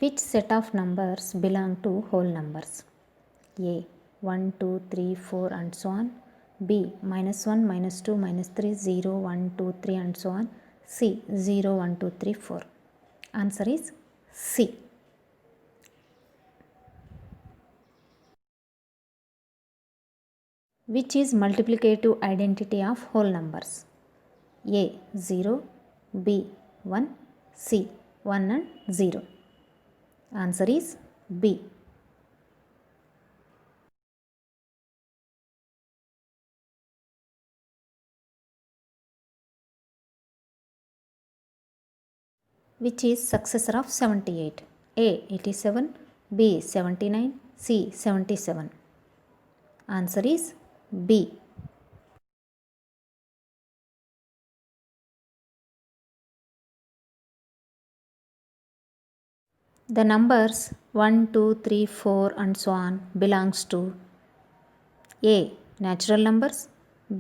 Which set of numbers belong to whole numbers? A 1, 2, 3, 4 and so on. B -1, -2, -3, 0, 1, 2, 3 and so on. C 0, 1, 2, 3, 4. Answer is C. Which is multiplicative identity of whole numbers? A 0, B 1, C 1 and 0. Answer is B. Which is successor of 78? A 87, B 79, C 77. Answer is B. The numbers 1, 2, 3, 4 and so on belongs to A natural numbers,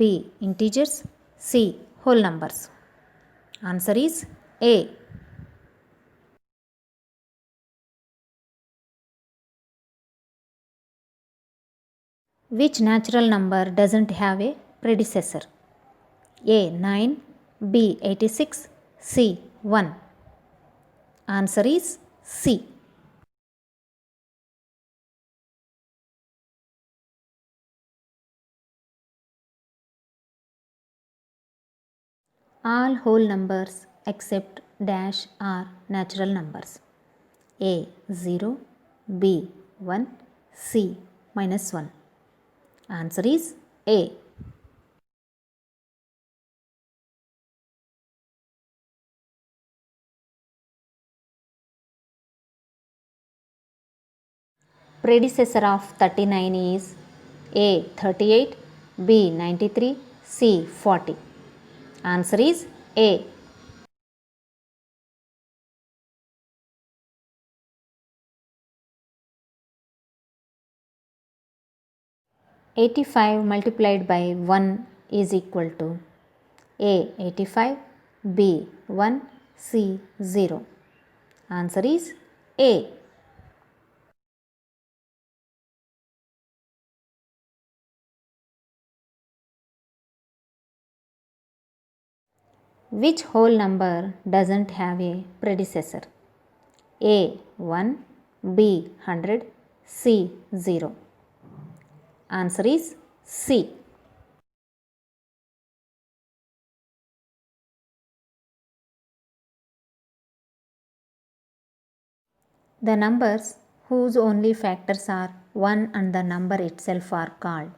B integers, C whole numbers. Answer is A. Which natural number doesn't have a predecessor? A 9, B 86, C 1. Answer is C. All whole numbers except dash are natural numbers. A 0, B 1, C -1. Answer is A. Predecessor of 39 is A 38, B 93, C 40. Answer is A. 85 multiplied by 1 is equal to A 85, B 1, C 0. Answer is A. Which whole number doesn't have a predecessor? A 1, B 100, C 0. Answer is C. The numbers whose only factors are 1 and the number itself are called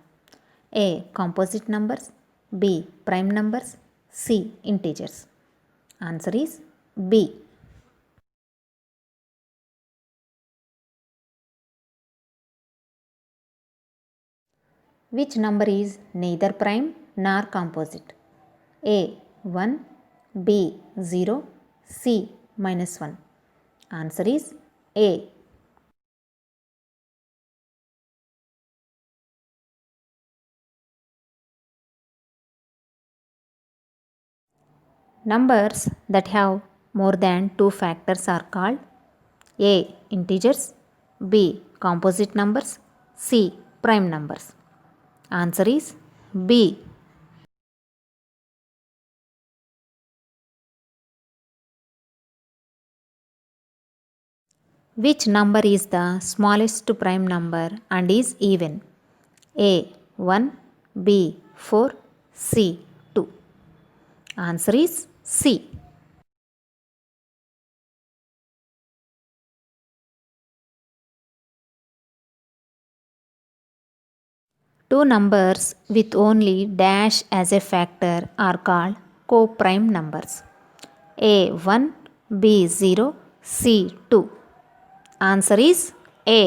A composite numbers, B prime numbers, C integers. Answer is B. Which number is neither prime nor composite? A 1, B 0, C -1. Answer is A. Numbers that have more than 2 factors are called A integers, B composite numbers, C prime numbers. Answer is B. Which number is the smallest prime number and is even? A 1, B 4, C 2. Answer is C. Two numbers with only dash as a factor are called co-prime numbers. A 1, B 0, C 2. Answer is A.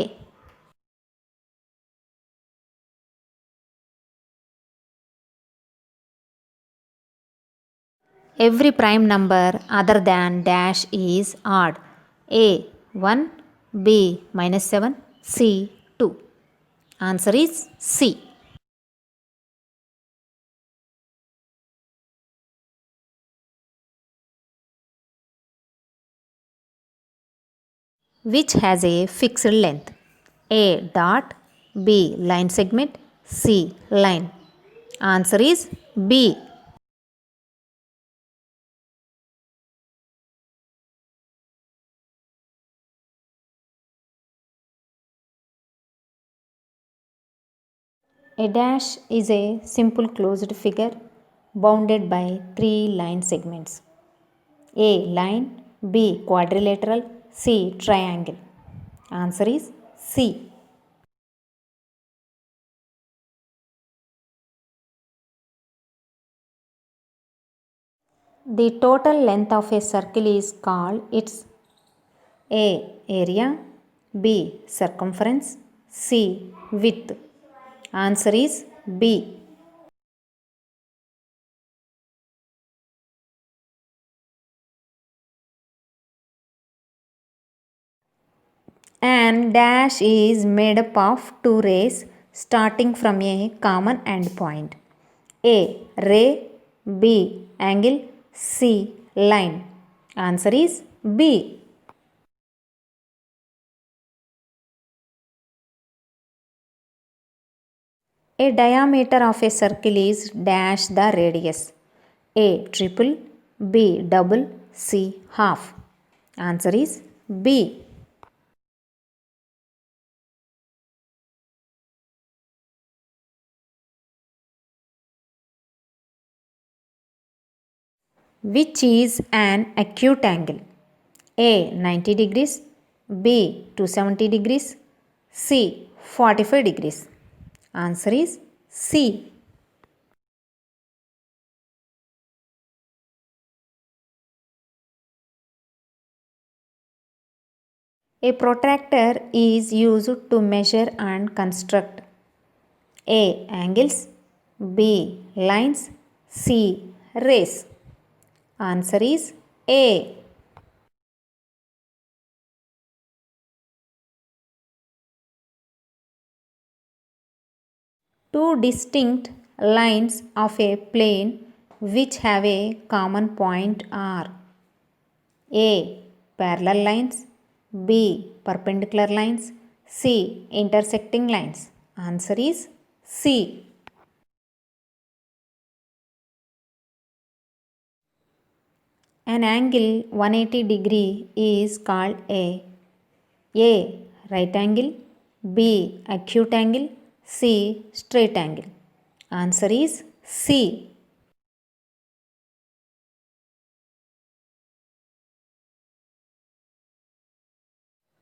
Every prime number other than dash is odd. A 1, B -7, C 2. Answer is C. which has a fixed length? A. Dot. B. Line segment. C. Line. Answer is B. A dash is a simple closed figure bounded by three line segments. A. Line. B. Quadrilateral. C. Triangle. Answer is C. The total length of a circle is called its A. Area. B. Circumference. C. Width. Answer is B. An dash is made up of two rays starting from a common endpoint. A. Ray. B. Angle. C. Line. Answer is B. A diameter of a circle is dash the radius. A. Triple. B. Double. C. Half. Answer is B. Which is an acute angle? A. 90 degrees. B. 270 degrees. C. 45 degrees. Answer is C. A protractor is used to measure and construct A. Angles. B. Lines. C. Rays. Answer is A. Two distinct lines of a plane which have a common point are A. Parallel lines. B. Perpendicular lines. C. Intersecting lines. Answer is C. An angle 180 degree is called A. Right angle. B. Acute angle. C. Straight angle. Answer is C.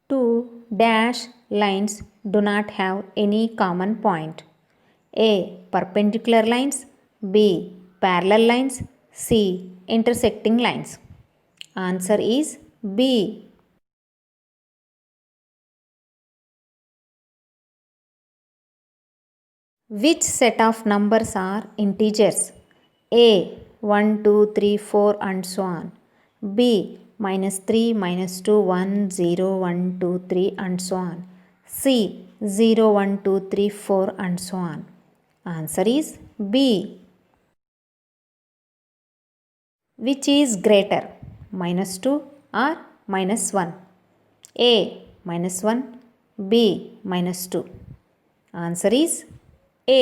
Two dash lines do not have any common point. A. Perpendicular lines. B. Parallel lines. C. Intersecting lines. Answer is B. Which set of numbers are integers? A. 1, 2, 3, 4 and so on. B. -3, -2, 1, 0, 1, 2, 3 and so on. C. 0, 1, 2, 3, 4 and so on. Answer is B. Which is greater, -2 or -1? A. -1. B. -2. Answer is A.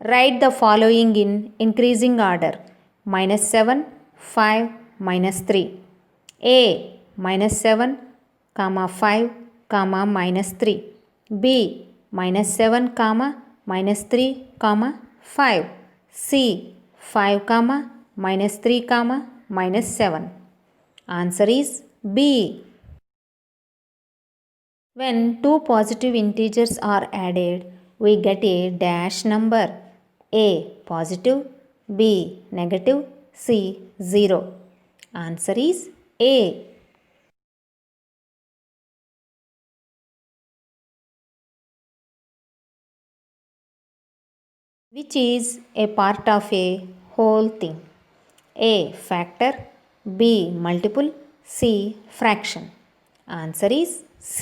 Write the following in increasing order: -7, 5, -3. A. -7, 5, -3. B. -7, -3, 5. C. 5, -3, -7. Answer is B. When two positive integers are added, we get a dash number. A. Positive. B. Negative. C. 0. Answer is A. Which is a part of a whole thing? A. Factor. B. Multiple. C. Fraction. Answer is C.